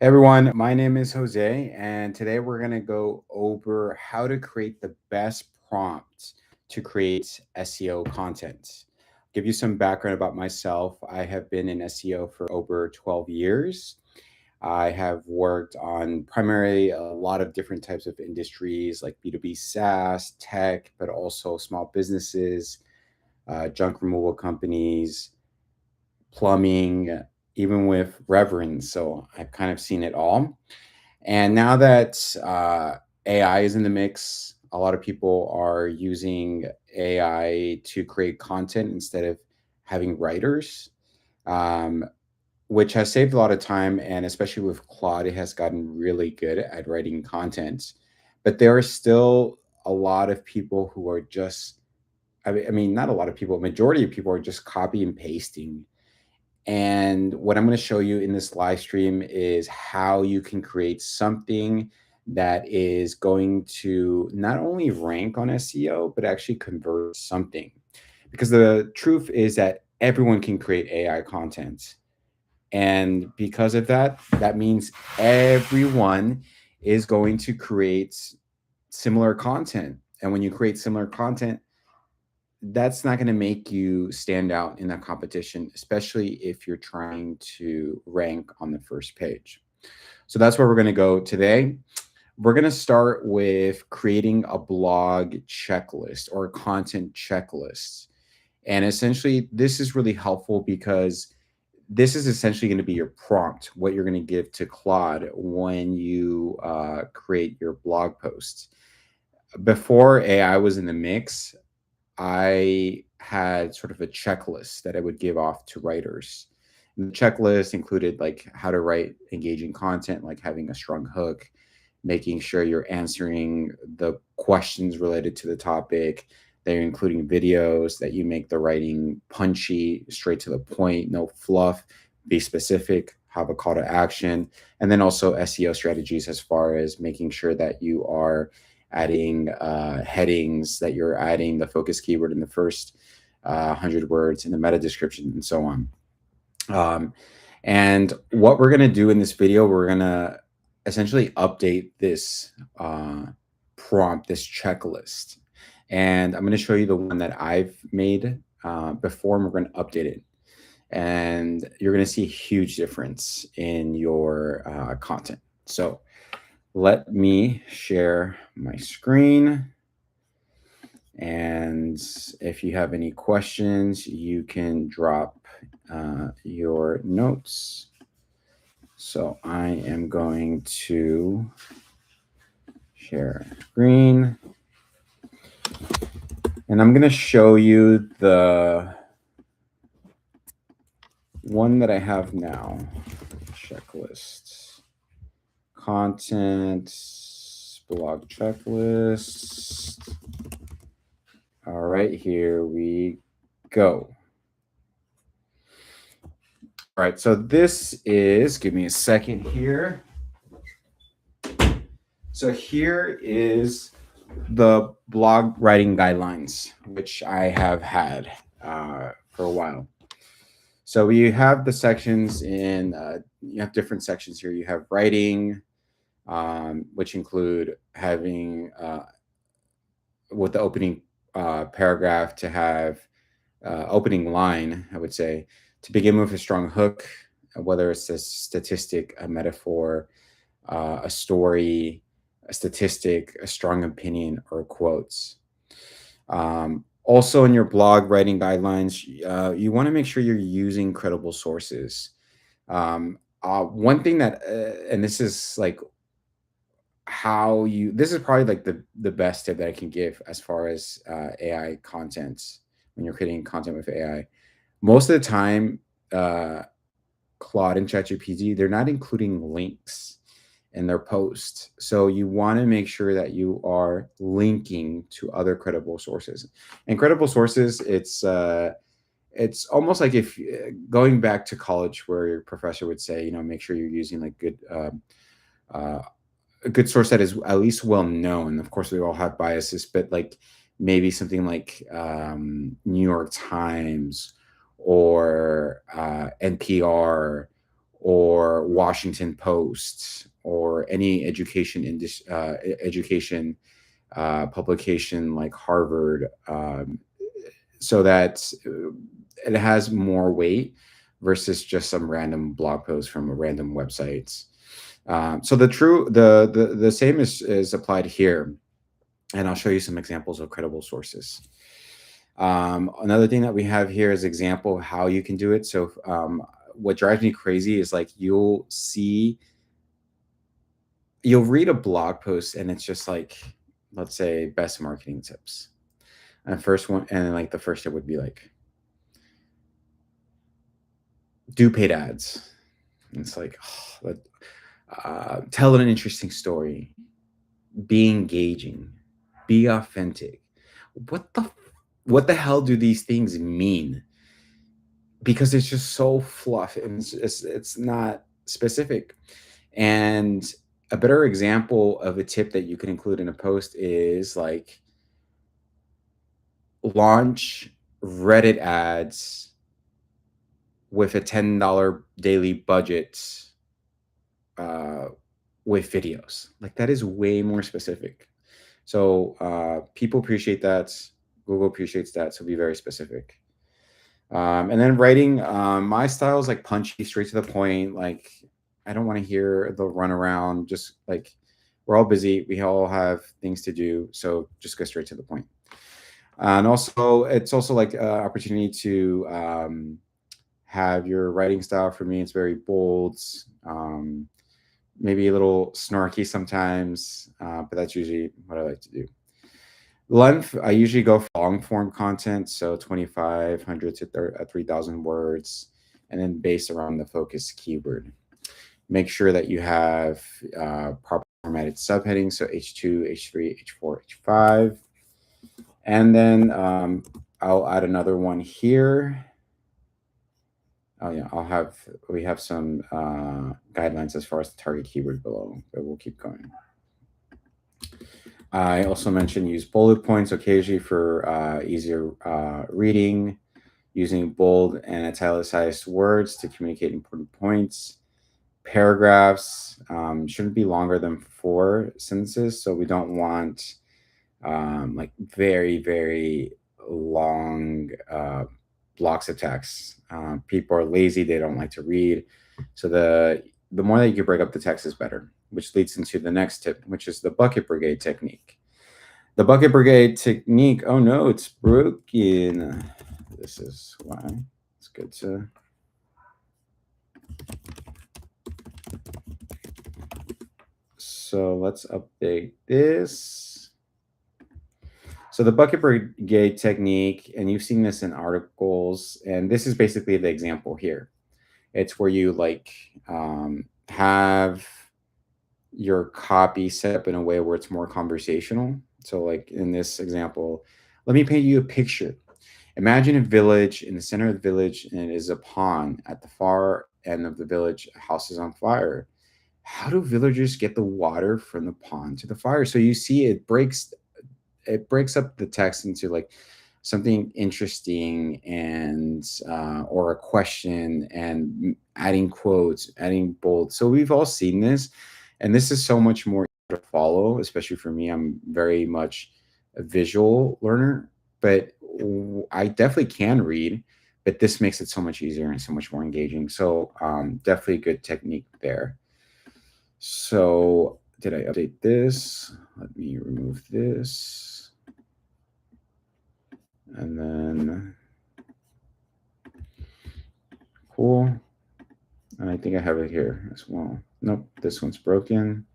Hey everyone, my name is Jose, and today we're going to go over how to create the best prompts to create SEO content. Give you some background about myself. I have been in SEO for over 12 years. I have worked on primarily a lot of different types of industries like B2B SaaS, tech, but also small businesses, junk removal companies, plumbing, even with reverends. So I've kind of seen it all. And now that AI is in the mix, a lot of people are using AI to create content instead of having writers, um, which has saved a lot of time. And especially with Claude, it has gotten really good at writing content. But there are still a lot of people who are just, I mean, not a lot of people, majority of people are just copy and pasting. And what I'm going to show you in this live stream is how you can create something that is going to not only rank on SEO, but actually convert something. Because the truth is that everyone can create AI content. And because of that, that means everyone is going to create similar content. And when you create similar content, that's not going to make you stand out in that competition, especially if you're trying to rank on the first page. So that's where we're going to go today. We're going to start with creating a blog checklist or a content checklist. And essentially, this is really helpful because this is essentially going to be your prompt, what you're going to give to Claude when you create your blog posts. Before AI was in the mix, I had sort of a checklist that I would give off to writers. And the checklist included like how to write engaging content, like having a strong hook, making sure you're answering the questions related to the topic, that you're including videos, that you make the writing punchy, straight to the point, no fluff, be specific, have a call to action, and then also SEO strategies as far as making sure that you are adding headings, that you're adding the focus keyword in the first 100 words in the meta description and so on. And what we're going to do in this video, we're going to essentially update this prompt, this checklist. And I'm going to show you the one that I've made before, and we're going to update it. And you're going to see a huge difference in your content. So let me share my screen. And if you have any questions, you can drop your notes. So I am going to share screen. And I'm going to show you the one that I have now. Checklist. Content. Blog checklist. All right, here we go. All right, so this is, give me a second here. So here is the blog writing guidelines, which I have had for a while. So you have the sections in, you have different sections here. You have writing, which include having, with the opening paragraph to have opening line, I would say, to begin with a strong hook, whether it's a statistic, a metaphor, a story, a statistic, a strong opinion, or quotes. Also, in your blog writing guidelines, you want to make sure you're using credible sources. One thing that, and this is like how you, this is probably like the best tip that I can give as far as AI content when you're creating content with AI. Most of the time, Claude and ChatGPT, they're not including links in their post. So you want to make sure that you are linking to other credible sources. And credible sources, it's almost like if going back to college where your professor would say, you know, make sure you're using like good a good source that is at least well known. Of course, we all have biases, but like maybe something like New York Times or NPR or Washington Post or any education publication like Harvard, so that it has more weight versus just some random blog post from a random websites. So the same is applied here, and I'll show you some examples of credible sources. Another thing that we have here is example of how you can do it. So what drives me crazy is like you'll read a blog post and it's just like, let's say, best marketing tips. And first one, and like the first tip would be like, do paid ads. And it's like, tell an interesting story, be engaging, be authentic. What the hell do these things mean? Because it's just so fluff and it's not specific. And a better example of a tip that you can include in a post is like, launch Reddit ads with a $10 daily budget with videos. Like, that is way more specific. So people appreciate that. Google appreciates that. So be very specific. And then writing, my style is like punchy, straight to the point. Like, I don't want to hear the run around. Just like, we're all busy. We all have things to do. So just go straight to the point. And also, it's also like an opportunity to have your writing style. For me, it's very bold, maybe a little snarky sometimes, but that's usually what I like to do. Length, I usually go for long form content, so 2,500 to 3,000 words, and then based around the focus keyword. Make sure that you have proper formatted subheadings, so H2, H3, H4, H5. And then I'll add another one here. Oh yeah, we have some guidelines as far as the target keyword below, but we'll keep going. I also mentioned use bullet points occasionally for easier reading, using bold and italicized words to communicate important points. Paragraphs shouldn't be longer than 4 sentences, so we don't want like very, very long blocks of text. People are lazy; they don't like to read. So the more that you can break up the text is better, which leads into the next tip, which is the bucket brigade technique. The bucket brigade technique. Oh no, it's broken. This is why it's good to. So let's update this. So the bucket brigade technique, and you've seen this in articles, and this is basically the example here. It's where you like have your copy set up in a way where it's more conversational. So like in this example, let me paint you a picture. Imagine a village. In the center of the village, and it is a pond. At the far end of the village, a house is on fire. How do villagers get the water from the pond to the fire? So you see it breaks up the text into like something interesting and or a question, and adding quotes, adding bold. So we've all seen this, and this is so much more to follow, especially for me. I'm very much a visual learner, but I definitely can read, but this makes it so much easier and so much more engaging. So definitely a good technique there. So did I update this? Let me remove this. And then, cool. And I think I have it here as well. Nope, this one's broken.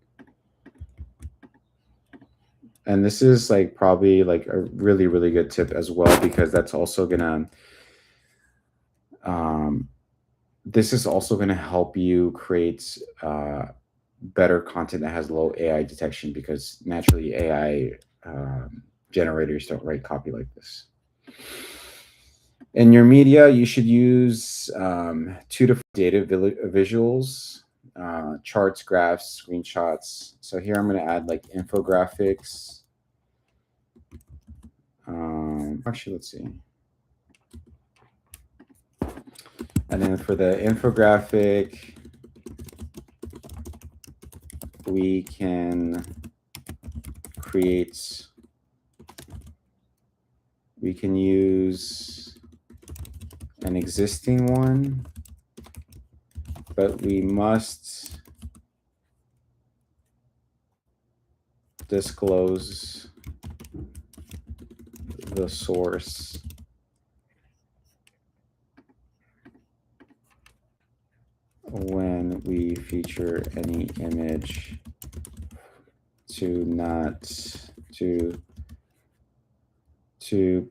And this is like probably like a really, really good tip as well, because that's also gonna, this is also gonna help you create better content that has low AI detection, because naturally AI generators don't write copy like this. In your media, you should use 2 to 4 data visuals, charts, graphs, screenshots. So here I'm going to add like infographics. Actually, let's see. And then for the infographic, we can create, we can use an existing one, but we must disclose the source when we feature any image to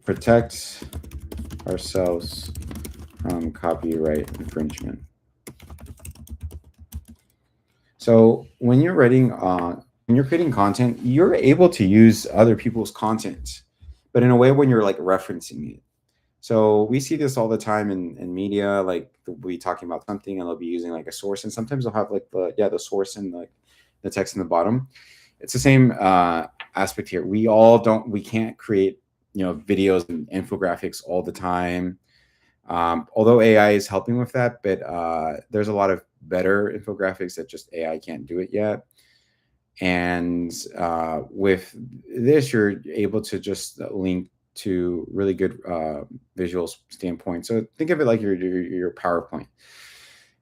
protect ourselves from copyright infringement. So when you're writing, when you're creating content, you're able to use other people's content, but in a way when you're like referencing it. So we see this all the time in media, like they'll be talking about something and they'll be using like a source, and sometimes they'll have like the source and like the text in the bottom. It's the same aspect here. We can't create, videos and infographics all the time. Although AI is helping with that, but there's a lot of better infographics that just AI can't do it yet. And with this, you're able to just link to really good visual standpoint. So think of it like your PowerPoint.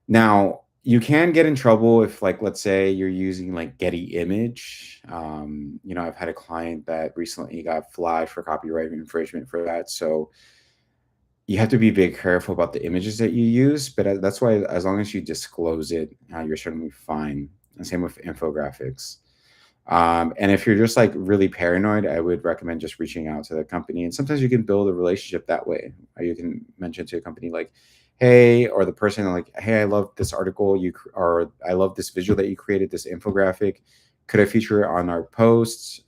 Now, you can get in trouble if, like, let's say you're using like Getty image. I've had a client that recently got flagged for copyright infringement for that. So you have to be very careful about the images that you use, but that's why as long as you disclose it, you're certainly fine. And same with infographics. And if you're just like really paranoid, I would recommend just reaching out to the company. And sometimes you can build a relationship that way. You can mention to a company like, hey, or the person like, hey, I love this article or I love this visual that you created, this infographic. Could I feature it on our posts?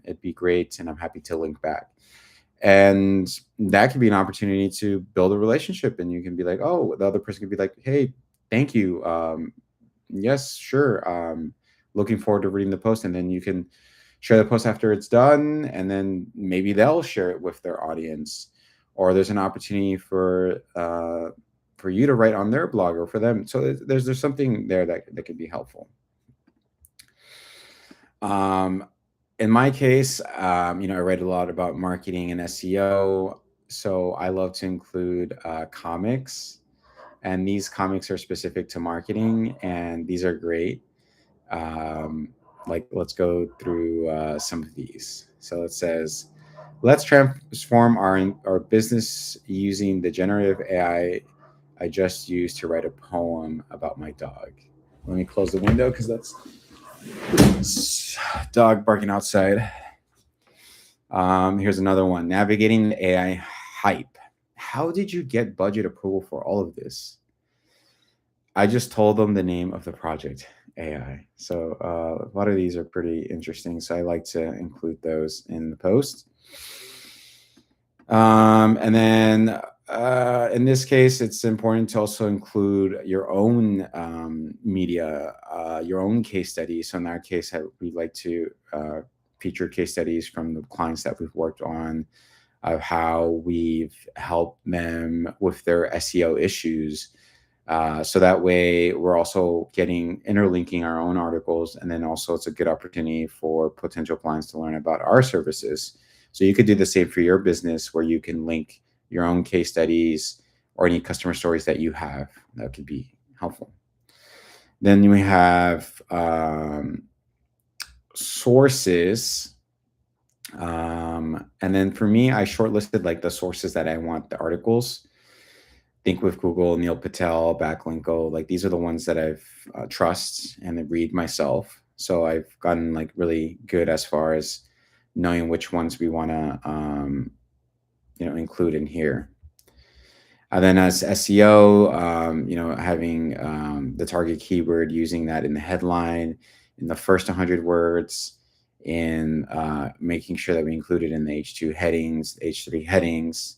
It'd be great. And I'm happy to link back. And that could be an opportunity to build a relationship. And you can be like, oh, the other person could be like, hey, thank you. Yes, sure. Looking forward to reading the post. And then you can share the post after it's done. And then maybe they'll share it with their audience. Or there's an opportunity for you to write on their blog or for them. So there's something there that could be helpful. In my case, I write a lot about marketing and SEO. So I love to include comics. And these comics are specific to marketing. And these are great. Let's go through some of these. So it says, let's transform our business using the generative AI I just used to write a poem about my dog. Let me close the window because that's dog barking outside. Here's another one. Navigating the AI hype. How did you get budget approval for all of this? I just told them the name of the project, AI. So a lot of these are pretty interesting. So I like to include those in the post. And then in this case, it's important to also include your own media, your own case studies. So in our case, we like to feature case studies from the clients that we've worked on, of how we've helped them with their SEO issues. So that way we're also interlinking our own articles. And then also it's a good opportunity for potential clients to learn about our services. So you could do the same for your business, where you can link your own case studies or any customer stories that you have. That could be helpful. Then we have sources. And then for me, I shortlisted like the sources that I want the articles. Think with Google, Neil Patel, Backlinko, like these are the ones that I've trust and read myself. So I've gotten like really good as far as knowing which ones we want to include in here. And then as SEO, having the target keyword, using that in the headline, in the first 100 words, in making sure that we include it in the H2 headings, H3 headings,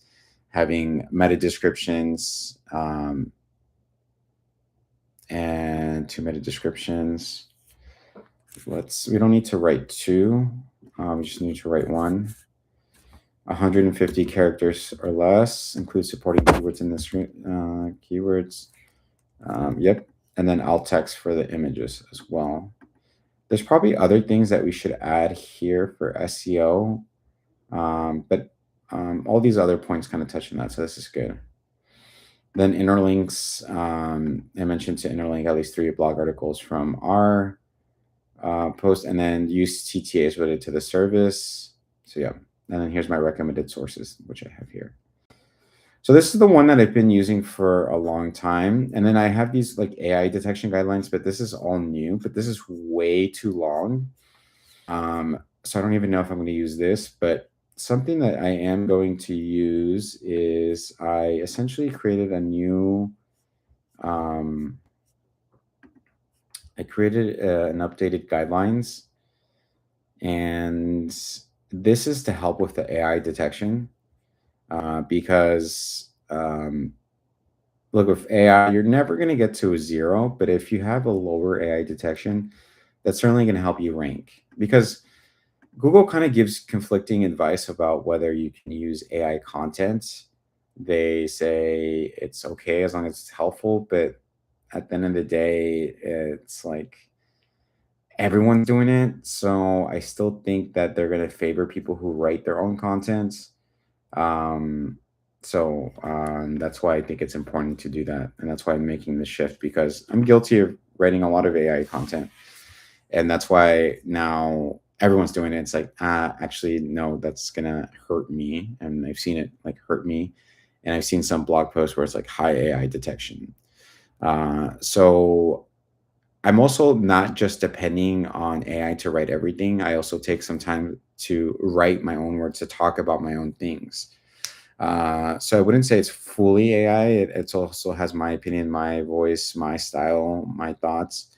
having meta descriptions, and 2 meta descriptions. We don't need to write 2. We just need to write 1. 150 characters or less, include supporting keywords in this keywords. Yep. And then alt text for the images as well. There's probably other things that we should add here for SEO, but all these other points kind of touch on that, so this is good. Then interlinks, I mentioned to interlink at least 3 blog articles from our post, and then use CTAs related to the service. So yeah, and then here's my recommended sources, which I have here. So this is the one that I've been using for a long time. And then I have these like AI detection guidelines, but this is all new, but this is way too long. So I don't even know if I'm going to use this, but something that I am going to use is I essentially created a new, I created an updated guidelines, and this is to help with the AI detection because look, with AI, you're never going to get to a 0, but if you have a lower AI detection, that's certainly going to help you rank, because Google kind of gives conflicting advice about whether you can use AI content. They say it's okay as long as it's helpful, but at the end of the day, it's like everyone's doing it. So I still think that they're going to favor people who write their own content. Um, that's why I think it's important to do that. And that's why I'm making the shift, because I'm guilty of writing a lot of AI content. And that's why now everyone's doing it. It's like, actually, no, that's going to hurt me. And I've seen it like hurt me. And I've seen some blog posts where it's like high AI detection. So I'm also not just depending on AI to write everything. I also take some time to write my own words, to talk about my own things. So I wouldn't say it's fully AI. It also has my opinion, my voice, my style, my thoughts,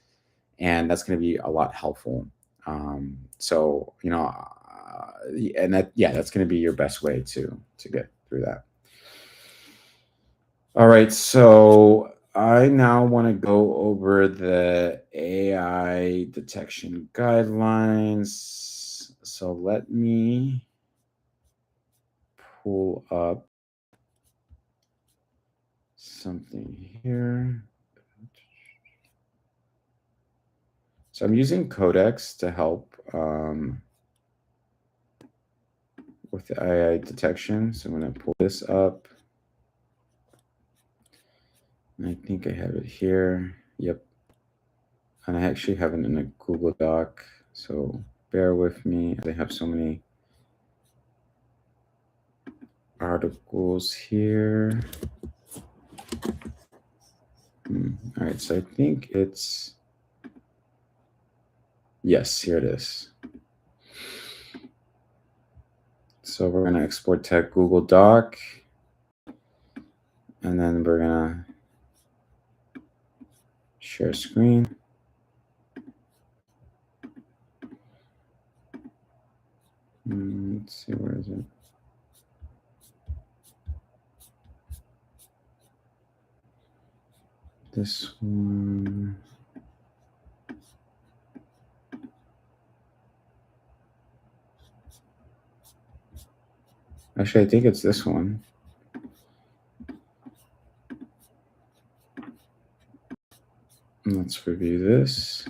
and that's going to be a lot helpful. So and that's going to be your best way to get through that. All right, so I now want to go over the AI detection guidelines. So let me pull up something here. So I'm using Codex to help with the AI detection. So I'm going to pull this up. And I think I have it here. Yep. And I actually have it in a Google Doc. So bear with me. I have so many articles here. All right, so I think it's, yes, here it is. So we're gonna export to Google Doc, and then we're gonna share screen. Let's see, where is it? This one. Actually, I think it's this one. Let's review this.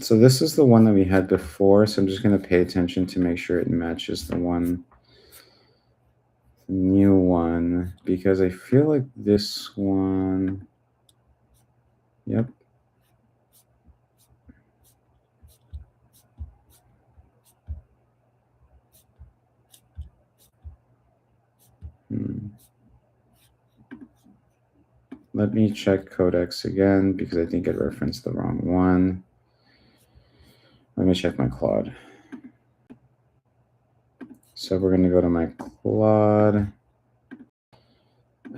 So this is the one that we had before. So I'm just going to pay attention to make sure it matches the new one, because I feel like this one, yep. Let me check Codex again, because I think it referenced the wrong one. Let me check my Claude. So we're going to go to my Claude, and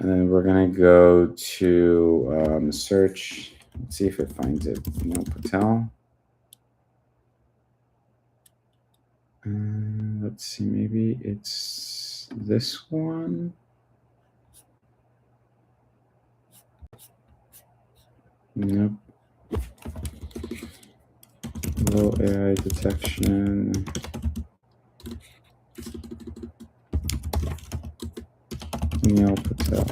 then we're going to go to search. Let's see if it finds it. No, Patel. Let's see, maybe it's this one. Nope. Low AI detection. Neil Patel.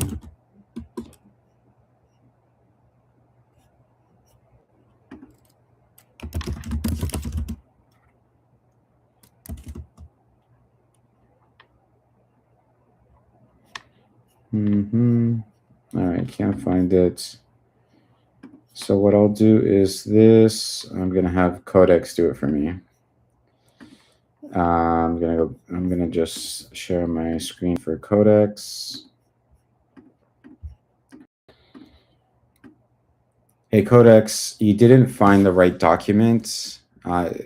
All right, can't find it. So what I'll do is this. I'm gonna have Codex do it for me. I'm gonna just share my screen for Codex. Hey Codex, you didn't find the right documents.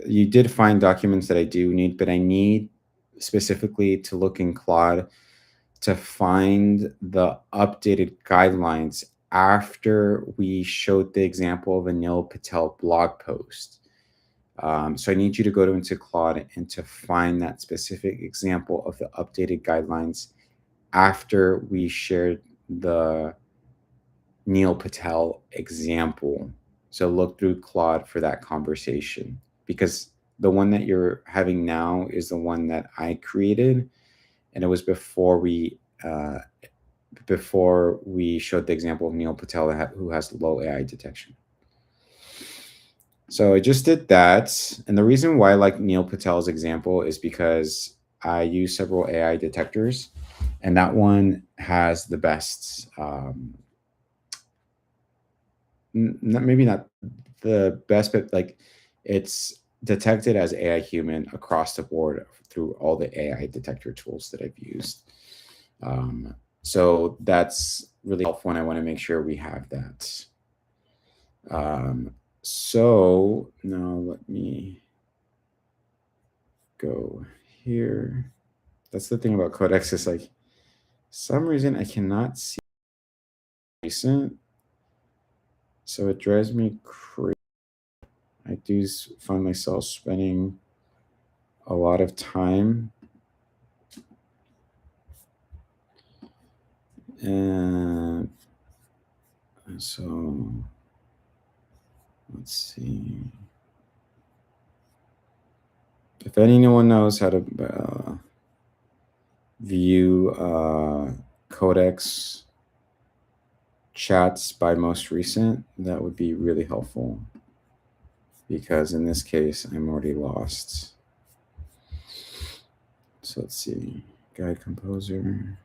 You did find documents that I do need, but I need specifically to look in Claude to find the updated guidelines after we showed the example of a Neil Patel blog post. So I need you to go into Claude and to find that specific example of the updated guidelines after we shared the Neil Patel example. So look through Claude for that conversation, because the one that you're having now is the one that I created, and it was before we showed the example of Neil Patel who has low AI detection. So I just did that. And the reason why I like Neil Patel's example is because I use several AI detectors, and that one has the best, maybe not the best, but like it's detected as AI human across the board through all the AI detector tools that I've used. So that's really helpful, and I want to make sure we have that. So now let me go here. That's the thing about Codex is like, some reason I cannot see recent, so it drives me crazy. I do find myself spending a lot of time, and so let's see if anyone knows how to view Codex chats by most recent, that would be really helpful, because in this case I'm already lost. So let's see, guide composer.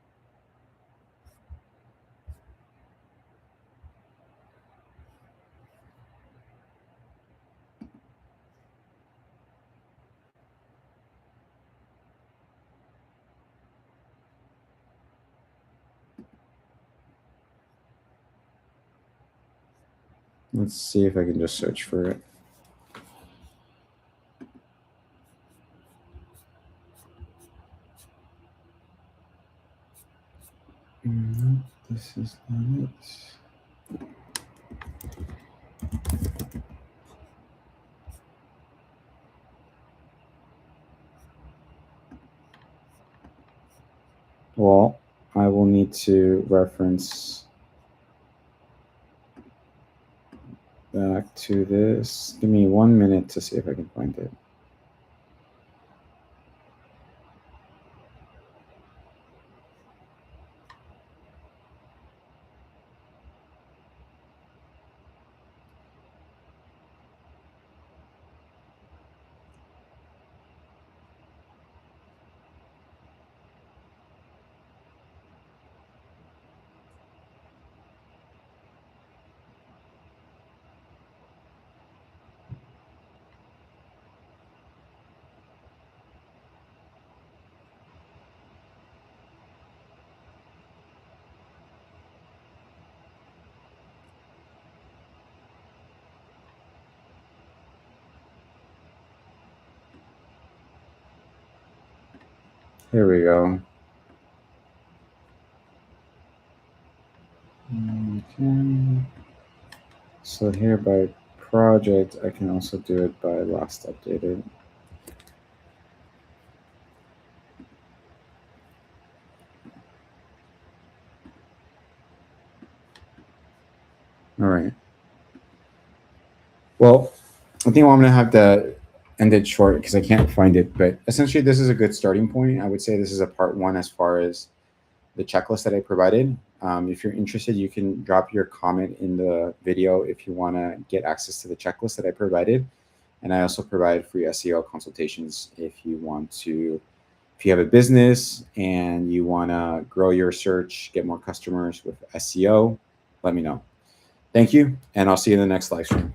Let's see if I can just search for it. No, this is not it. Well, I will need to reference back to this. Give me 1 minute to see if I can find it. Here we go. Okay. So here by project, I can also do it by last updated. All right. Well, I think I'm going to have to end it short because I can't find it. But essentially, this is a good starting point. I would say this is a part one as far as the checklist that I provided. If you're interested, you can drop your comment in the video if you want to get access to the checklist that I provided. And I also provide free SEO consultations if you want to If you have a business and you want to grow your search, get more customers with SEO, let me know. Thank you, and I'll see you in the next live stream.